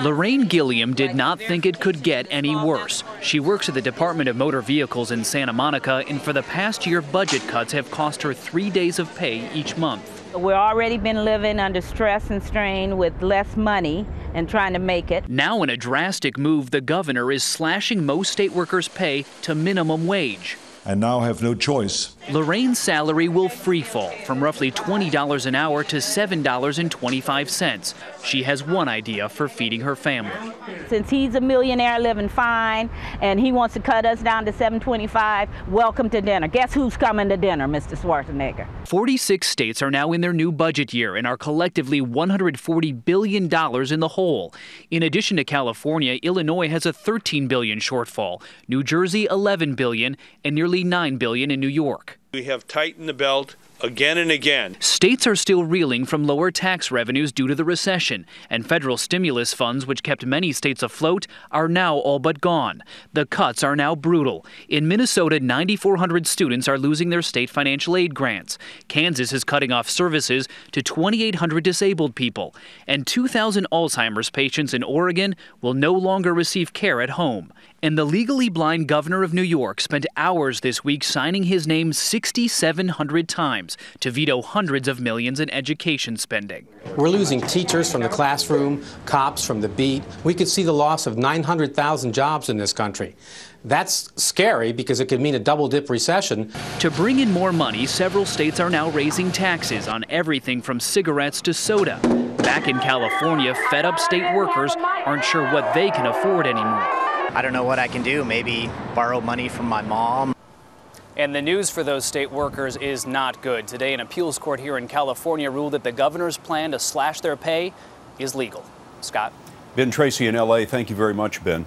Lorraine Gilliam did not think it could get any worse. She works at the Department of Motor Vehicles in Santa Monica, and for the past year, budget cuts have cost her 3 days of pay each month. We've already been living under stress and strain with less money and trying to make it. Now, in a drastic move, the governor is slashing most state workers' pay to minimum wage. I now have no choice. Lorraine's salary will free fall from roughly $20 an hour to $7.25. She has one idea for feeding her family. Since he's a millionaire living fine and he wants to cut us down to $7.25, welcome to dinner. Guess who's coming to dinner, Mr. Schwarzenegger? 46 states are now in their new budget year and are collectively $140 billion in the hole. In addition to California, Illinois has a $13 billion shortfall, New Jersey $11 billion, and nearly $9 billion in New York. We have tightened the belt again and again. States are still reeling from lower tax revenues due to the recession, and federal stimulus funds, which kept many states afloat, are now all but gone. The cuts are now brutal. In Minnesota, 9,400 students are losing their state financial aid grants. Kansas is cutting off services to 2,800 disabled people, and 2,000 Alzheimer's patients in Oregon will no longer receive care at home. And the legally blind governor of New York spent hours this week signing his name 6,700 times to veto hundreds of millions in education spending. We're losing teachers from the classroom, cops from the beat. We could see the loss of 900,000 jobs in this country. That's scary because it could mean a double-dip recession. To bring in more money, several states are now raising taxes on everything from cigarettes to soda. Back in California, fed-up state workers aren't sure what they can afford anymore. I don't know what I can do, maybe borrow money from my mom. And the news for those state workers is not good. Today, an appeals court here in California ruled that the governor's plan to slash their pay is legal. Scott? Ben Tracy in L.A., thank you very much, Ben.